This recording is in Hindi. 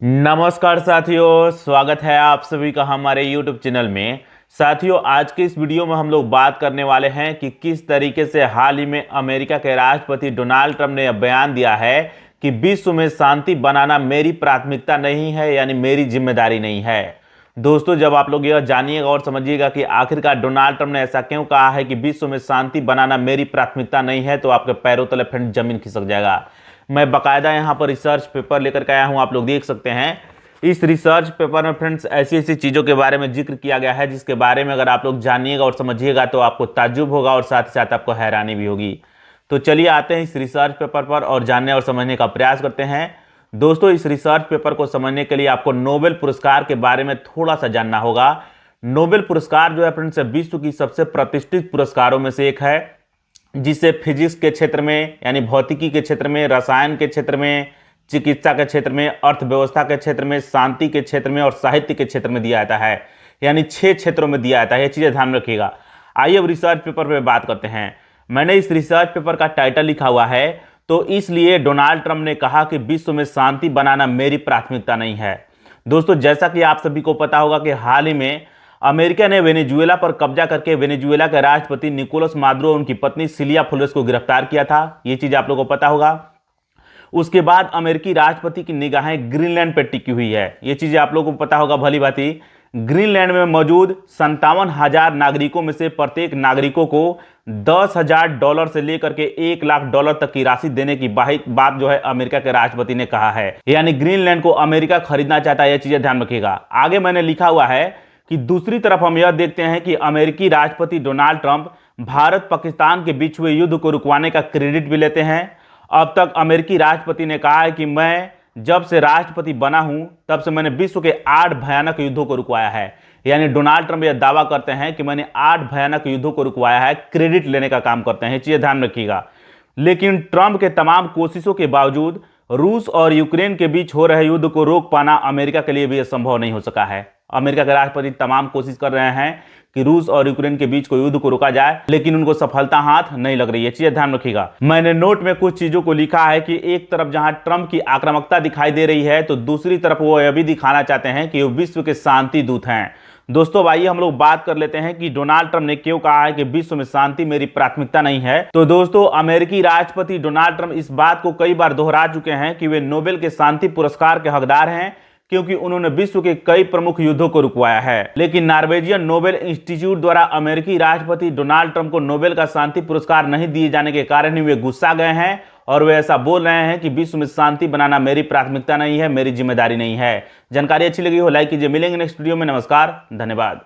नमस्कार साथियों, स्वागत है आप सभी का हमारे YouTube चैनल में। साथियों, आज के इस वीडियो में हम लोग बात करने वाले हैं कि किस तरीके से हाल ही में अमेरिका के राष्ट्रपति डोनाल्ड ट्रंप ने बयान दिया है कि विश्व में शांति बनाना मेरी प्राथमिकता नहीं है, यानी मेरी जिम्मेदारी नहीं है। दोस्तों, जब आप लोग यह जानिएगा और समझिएगा कि आखिरकार डोनाल्ड ट्रंप ने ऐसा क्यों कहा है कि विश्व में शांति बनाना मेरी प्राथमिकता नहीं है, तो आपके पैरों तले फ्रेंड जमीन खिसक जाएगा। मैं बाकायदा यहाँ पर रिसर्च पेपर लेकर के आया हूँ, आप लोग देख सकते हैं। इस रिसर्च पेपर में फ्रेंड्स ऐसी ऐसी चीज़ों के बारे में जिक्र किया गया है जिसके बारे में अगर आप लोग जानिएगा और समझिएगा तो आपको ताज्जुब होगा और साथ ही साथ आपको हैरानी भी होगी। तो चलिए आते हैं इस रिसर्च पेपर पर और जानने और समझने का प्रयास करते हैं। दोस्तों, इस रिसर्च पेपर को समझने के लिए आपको नोबेल पुरस्कार के बारे में थोड़ा सा जानना होगा। नोबेल पुरस्कार जो है फ्रेंड्स विश्व की सबसे प्रतिष्ठित पुरस्कारों में से एक है, जिसे फिजिक्स के क्षेत्र में यानी भौतिकी के क्षेत्र में, रसायन के क्षेत्र में, चिकित्सा के क्षेत्र में, अर्थव्यवस्था के क्षेत्र में, शांति के क्षेत्र में और साहित्य के क्षेत्र में दिया जाता है। यानी 6 क्षेत्रों में दिया जाता है। ये चीज़ें ध्यान में रखिएगा। आइए अब रिसर्च पेपर पे बात करते हैं। मैंने इस रिसर्च पेपर का टाइटल लिखा हुआ है, तो इसलिए डोनाल्ड ट्रंप ने कहा कि विश्व में शांति बनाना मेरी प्राथमिकता नहीं है। दोस्तों, जैसा कि आप सभी को पता होगा कि हाल ही में अमेरिका ने वेनेजुएला पर कब्जा करके वेनेजुएला के राष्ट्रपति निकोलस मादुरो और उनकी पत्नी सिलिया फ्लोरेस को गिरफ्तार किया था। ये चीज आप लोगों को पता होगा। उसके बाद अमेरिकी राष्ट्रपति की निगाहें ग्रीनलैंड पर टिकी हुई है। ये चीजें आप लोगों को पता होगा भली भांति। ग्रीनलैंड में मौजूद 57,000 नागरिकों में से प्रत्येक नागरिकों को $10,000 से लेकर के $1,00,000 तक की राशि देने की बात जो है अमेरिका के राष्ट्रपति ने कहा है। यानी ग्रीनलैंड को अमेरिका खरीदना चाहता है। यह चीजें ध्यान रखिएगा। आगे मैंने लिखा हुआ है कि दूसरी तरफ हम यह देखते हैं कि अमेरिकी राष्ट्रपति डोनाल्ड ट्रंप भारत पाकिस्तान के बीच हुए युद्ध को रुकवाने का क्रेडिट भी लेते हैं। अब तक अमेरिकी राष्ट्रपति ने कहा है कि मैं जब से राष्ट्रपति बना हूं तब से मैंने विश्व के 8 भयानक युद्धों को रुकवाया है। यानी डोनाल्ड ट्रंप यह दावा करते हैं कि मैंने 8 भयानक युद्धों को रुकवाया है, क्रेडिट लेने का काम करते हैं। चीजें ध्यान रखिएगा। लेकिन ट्रंप के तमाम कोशिशों के बावजूद रूस और यूक्रेन के बीच हो रहे युद्ध को रोक पाना अमेरिका के लिए भी संभव नहीं हो सका है। अमेरिका के राष्ट्रपति तमाम कोशिश कर रहे हैं कि रूस और यूक्रेन के बीच को युद्ध को रोका जाए, लेकिन उनको सफलता हाथ नहीं लग रही है। चीजें ध्यान रखिएगा। मैंने नोट में कुछ चीजों को लिखा है कि एक तरफ जहां ट्रंप की आक्रामकता दिखाई दे रही है, तो दूसरी तरफ वो यह भी दिखाना चाहते हैं कि वो विश्व के शांति दूत हैं। दोस्तों, आइए हम लोग बात कर लेते हैं कि डोनाल्ड ट्रंप ने क्यों कहा है कि विश्व में शांति मेरी प्राथमिकता नहीं है। तो दोस्तों, अमेरिकी राष्ट्रपति डोनाल्ड ट्रंप इस बात को कई बार दोहरा चुके हैं कि वे नोबेल के शांति पुरस्कार के हकदार हैं, क्योंकि उन्होंने विश्व के कई प्रमुख युद्धों को रुकवाया है। लेकिन नॉर्वेजियन नोबेल इंस्टीट्यूट द्वारा अमेरिकी राष्ट्रपति डोनाल्ड ट्रंप को नोबेल का शांति पुरस्कार नहीं दिए जाने के कारण ही वे गुस्सा गए हैं और वे ऐसा बोल रहे हैं कि विश्व में शांति बनाना मेरी प्राथमिकता नहीं है, मेरी जिम्मेदारी नहीं है। जानकारी अच्छी लगी हो लाइक कीजिए। मिलेंगे नेक्स्ट वीडियो में। नमस्कार, धन्यवाद।